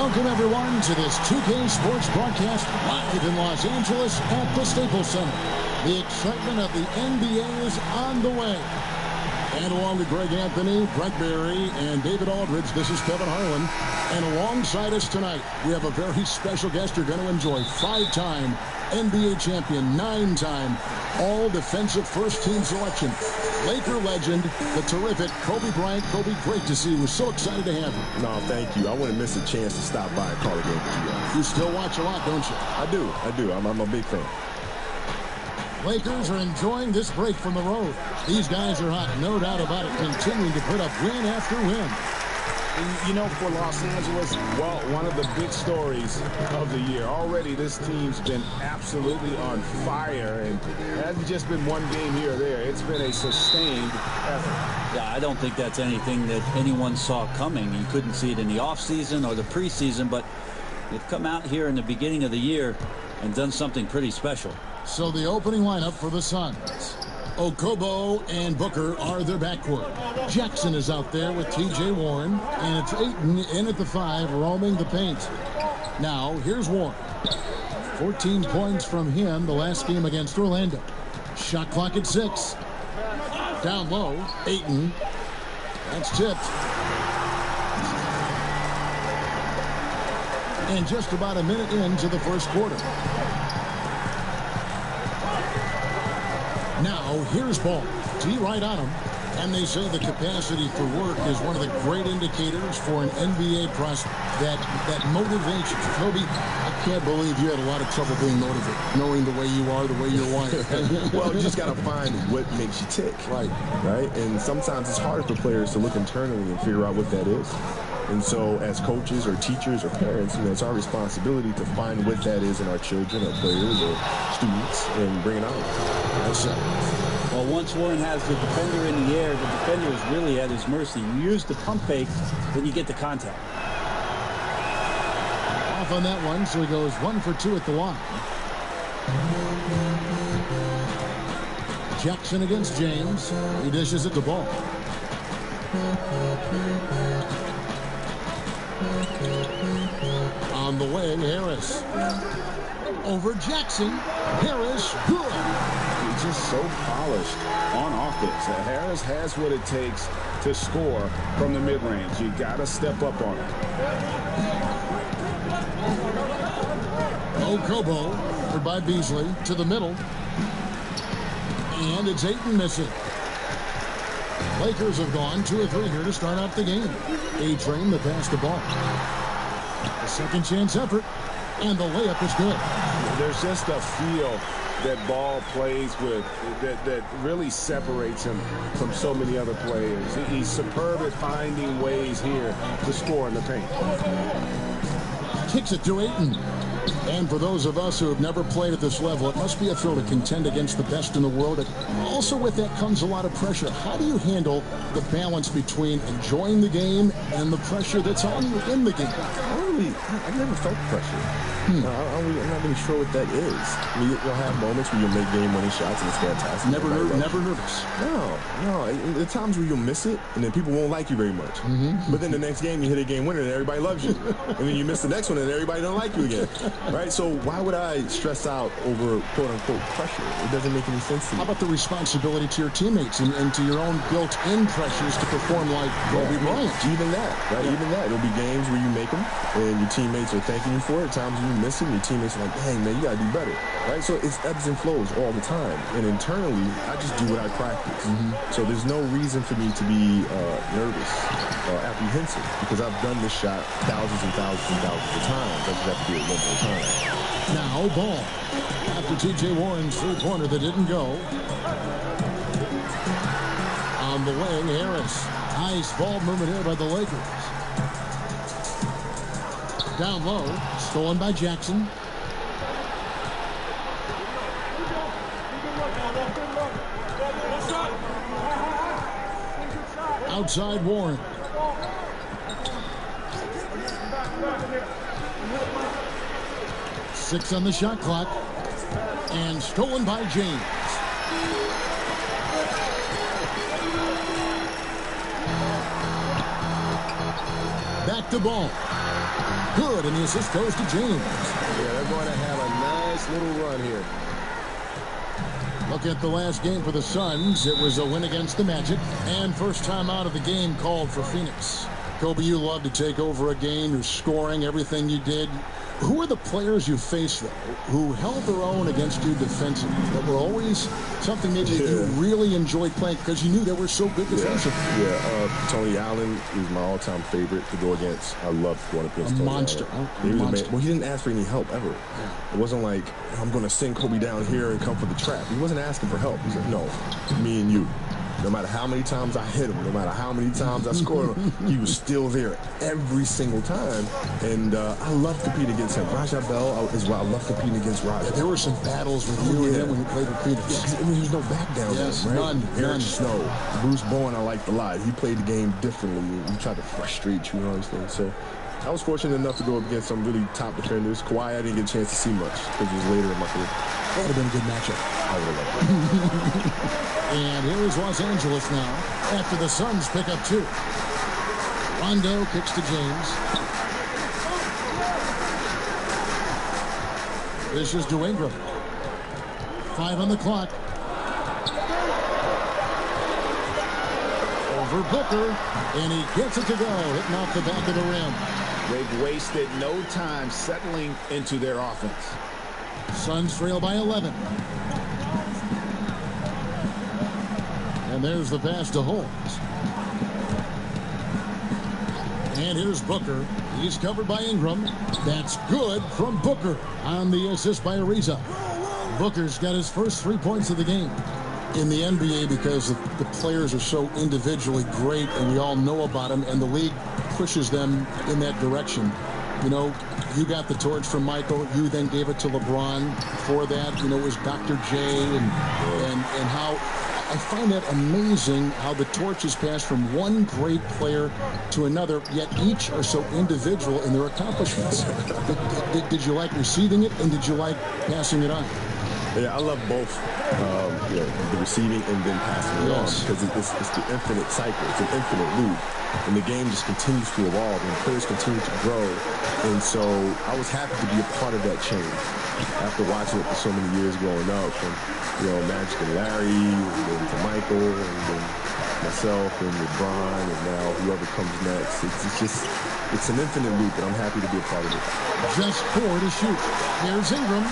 Welcome, everyone, to this 2K Sports broadcast live in Los Angeles at the Staples Center. The excitement of the NBA is on the way. And along with Greg Anthony, Brett Berry, and David Aldridge, this is Kevin Harlan. And alongside us tonight, we have a very special guest you're going to enjoy. 5-time NBA champion, 9-time all-defensive first-team selection. Laker legend, the terrific Kobe Bryant. Kobe, great to see you. We're so excited to have you. No, thank you. I wouldn't miss a chance to stop by and call a game with you guys. You still watch a lot, don't you? I do. I'm a big fan. Lakers are enjoying this break from the road. These guys are hot, no doubt about it, continuing to put up win after win. You know, for Los Angeles, well, one of the big stories of the year. Already, this team's been absolutely on fire, and it hasn't just been one game here or there. It's been a sustained effort. Yeah, I don't think that's anything that anyone saw coming. You couldn't see it in the offseason or the preseason, but they've come out here in the beginning of the year and done something pretty special. So the opening lineup for the Suns. Okobo and Booker are their backcourt. Jackson is out there with T.J. Warren, and it's Ayton in at the 5, roaming the paint. Now, here's Warren. 14 points from him the last game against Orlando. Shot clock at 6. Down low, Ayton. That's tipped. And just about a minute into the first quarter. Now, here's Ball. T right on him. And they say the capacity for work is one of the great indicators for an NBA prospect. That motivation. Kobe, I can't believe you had a lot of trouble being motivated, knowing the way you are, the way you're wired. Well, you just got to find what makes you tick. Right. And sometimes it's hard for players to look internally and figure out what that is. And so as coaches or teachers or parents, it's our responsibility to find what that is in our children or players or students and bring it out. Yes, sir. Well, once Warren has the defender in the air, the defender is really at his mercy. You use the pump fake, then you get the contact. Off on that one, so he goes 1 for 2 at the line. Jackson against James. He dishes it to Ball. On the wing, Harris. Over Jackson. Harris, good. He's just so polished on offense. Harris has what it takes to score from the mid-range. You got to step up on it. Okobo, covered by Beasley, to the middle. And it's Ayton missing. Lakers have gone 2 or 3 here to start out the game. A-Train to pass the ball. A second chance effort, and the layup is good. There's just a feel that Ball plays with that really separates him from so many other players. He's superb at finding ways here to score in the paint. Kicks it to Ayton. And for those of us who have never played at this level, it must be a thrill to contend against the best in the world. And also with that comes a lot of pressure. How do you handle the balance between enjoying the game and the pressure that's on you in the game? I've never felt pressure. I'm not really sure what that is. I mean, you'll have moments where you'll make game-winning shots and it's fantastic. Never nervous. No. There are times where you'll miss it and then people won't like you very much. But then the next game you hit a game winner and everybody loves you. And then you miss the next one and everybody don't like you again. Right? So why would I stress out over quote-unquote pressure? It doesn't make any sense to me. How about the responsibility to your teammates and to your own built-in pressures to perform like Kobe Bryant? Even that, right? Yeah. Even that. There'll be games where you make them and your teammates are thanking you for it. Times when you miss him, your teammates are like, dang, man, you got to do better, right? So it's ebbs and flows all the time. And internally, I just do what I practice. So there's no reason for me to be nervous or apprehensive because I've done this shot thousands and thousands and thousands of times. I just have to do it one more time. Now ball. After T.J. Warren's three-pointer that didn't go. On the wing, Harris. Nice ball movement here by the Lakers. Down low, stolen by Jackson. Outside Warren. Six on the shot clock. And stolen by James. Back to ball. Good, and the assist goes to James. Yeah, they're going to have a nice little run here. Look at the last game for the Suns. It was a win against the Magic, and first time out of the game called for Phoenix. Kobe, you love to take over a game. You're scoring everything you did. Who are the players you faced, though, who held their own against you defensively, that were always something maybe that you really enjoyed playing because you knew they were so good defensively? Tony Allen is my all-time favorite to go against. I loved going against Tony monster. Allen. He was a man. Well, he didn't ask for any help ever. It wasn't like, I'm going to send Kobe down here and come for the trap. He wasn't asking for help. He said, no, me and you. No matter how many times I hit him, no matter how many times I scored him, he was still there every single time. And I love competing against him. Rajah Bell as well. I love competing against Rajah. There were some battles with you and him when you played with Phoenix. I mean, there's no back down. Yes, right? none. Eric Snow, Bruce Bowen, I liked a lot. He played the game differently. He tried to frustrate you and all these things. So I was fortunate enough to go up against some really top defenders. Kawhi, I didn't get a chance to see much because it was later in my career. That would have been a good matchup. I would have loved it. And here is Los Angeles now after the Suns pick up two. Rondo kicks to James. This is to Ingram. 5 on the clock. Over Booker, and he gets it to go, hitting off the back of the rim. They've wasted no time settling into their offense. Suns trail by 11. And there's the pass to Holmes. And here's Booker. He's covered by Ingram. That's good from Booker on the assist by Ariza. Booker's got his first 3 points of the game. In the NBA, because the players are so individually great and we all know about them, and the league pushes them in that direction. You know, you got the torch from Michael. You then gave it to LeBron. Before that, you know, it was Dr. J and how I find that amazing how the torch is passed from one great player to another, yet each are so individual in their accomplishments. Did you like receiving it, and did you like passing it on? Yeah, I love both, the receiving and then passing it on, because it's the infinite cycle. It's an infinite loop. And the game just continues to evolve, and players continue to grow. And so I was happy to be a part of that change after watching it for so many years growing up. From, Magic and Larry, and then to Michael, and then myself, and LeBron, and now whoever comes next. It's an infinite loop, and I'm happy to be a part of it. Just 4 to shoot. Here's Ingram.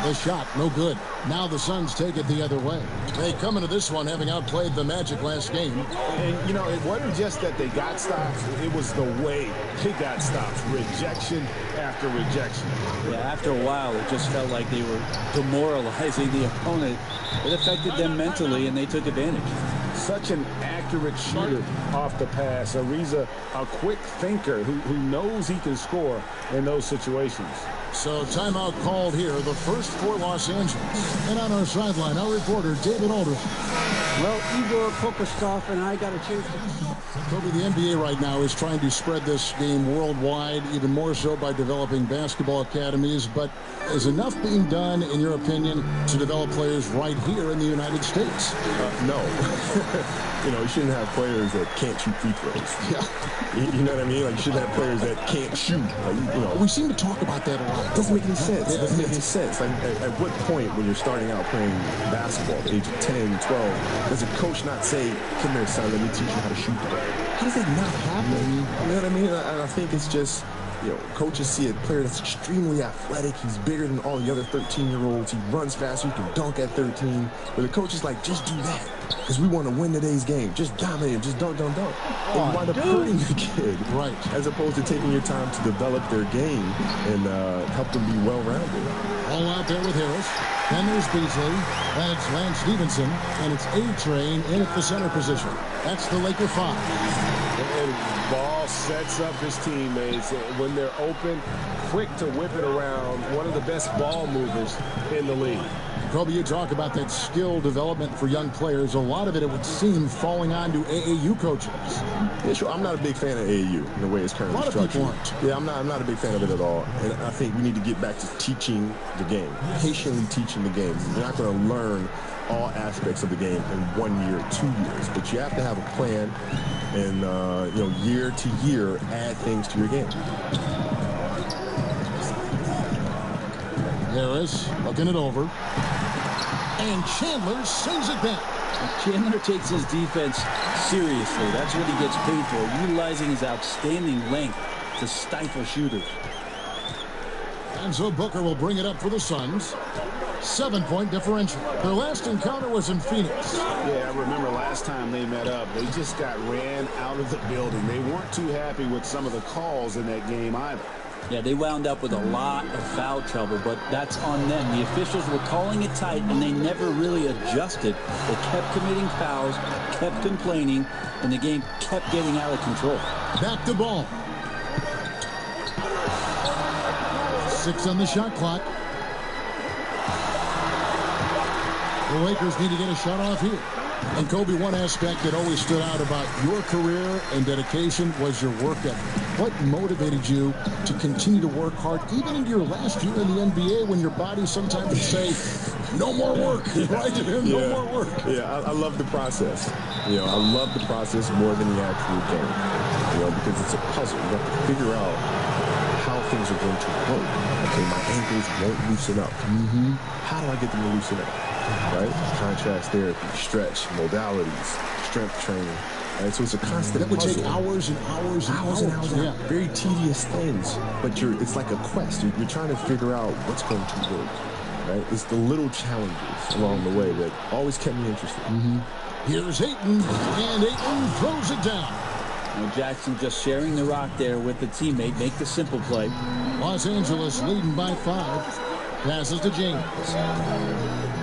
The shot, no good. Now the Suns take it the other way. They come into this one having outplayed the Magic last game. And, it wasn't just that they got stops. It was the way they got stops. Rejection after rejection. Yeah, after a while, it just felt like they were demoralizing the opponent. It affected them mentally, and they took advantage. Such an accurate shooter off the pass. Ariza, a quick thinker who knows he can score in those situations. So timeout called here, the first for Los Angeles. And on our sideline, our reporter, David Aldridge. Well, Igor Kokostov and I got a chance to... Kobe, the NBA right now is trying to spread this game worldwide, even more so by developing basketball academies. But is enough being done, in your opinion, to develop players right here in the United States? No. You shouldn't have players that can't shoot free throws. Yeah. You know what I mean? Like, you shouldn't have players that can't shoot. We seem to talk about that a lot. It doesn't make any sense. It doesn't make any sense. Like, at what point when you're starting out playing basketball at the age of 10, 12, does a coach not say, come here, son, let me teach you how to shoot the ball? How does that not happen? You know what I mean? I think it's just coaches see a player that's extremely athletic. He's bigger than all the other 13-year-olds. He runs faster. He can dunk at 13. But the coach is like, just do that because we want to win today's game. Just dominate him. Just dunk, dunk, dunk. And you wind up hurting the kid. Right. As opposed to taking your time to develop their game and help them be well-rounded. All out there with Harris. Then there's Beasley. That's Lance Stevenson. And it's A-Train in at the center position. That's the Laker 5. And Ball sets up his teammates when they're open, quick to whip it around. One of the best ball movers in the league. Kobe, you talk about that skill development for young players. A lot of it would seem, falling on to AAU coaches. Yeah, sure. I'm not a big fan of AAU in the way it's currently structured. A lot of people aren't. Yeah, I'm not a big fan of it at all. And I think we need to get back to teaching the game, patiently teaching the game. You're not going to learn all aspects of the game in 1 year, 2 years, but you have to have a plan and year to year add things to your game. Harris looking it over. And Chandler sends it back. Chandler takes his defense seriously. That's what he gets paid for, utilizing his outstanding length to stifle shooters. And so Booker will bring it up for the Suns. 7-point differential. Their last encounter was in Phoenix. Yeah, I remember last time they met up, they just got ran out of the building. They weren't too happy with some of the calls in that game either. Yeah, they wound up with a lot of foul trouble, but that's on them. The officials were calling it tight, and they never really adjusted. They kept committing fouls, kept complaining, and the game kept getting out of control. Back to ball. 6 on the shot clock. The Lakers need to get a shot off here. And Kobe, one aspect that always stood out about your career and dedication was your work ethic. What motivated you to continue to work hard, even into your last year in the NBA, when your body sometimes would say, no more work, right? No more work. Yeah, I love the process. I love the process more than the actual game. Because it's a puzzle. You have to figure out how things are going to work. Okay, my ankles won't loosen up. How do I get them to loosen up? Right? Contrast therapy, stretch, modalities, strength training. Right? So it's a constant That would puzzle. take hours and hours and hours. Yeah. Very tedious things, but it's like a quest. You're trying to figure out what's going to work. Right? It's the little challenges along the way that always kept me interested. Here's Ayton, and Ayton throws it down. Jackson just sharing the rock there with the teammate. Make the simple play. Los Angeles leading by 5. Passes to James.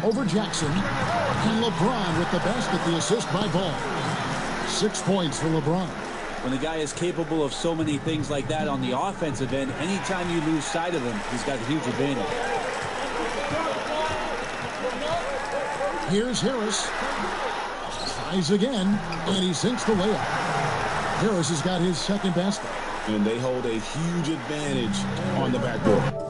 Over Jackson. And LeBron with the basket, the assist by Ball. 6 points for LeBron. When a guy is capable of so many things like that on the offensive end, anytime you lose sight of him, he's got a huge advantage. Here's Harris. Tries again, and he sinks the layup. Harris has got his second basket. And they hold a huge advantage on the backboard.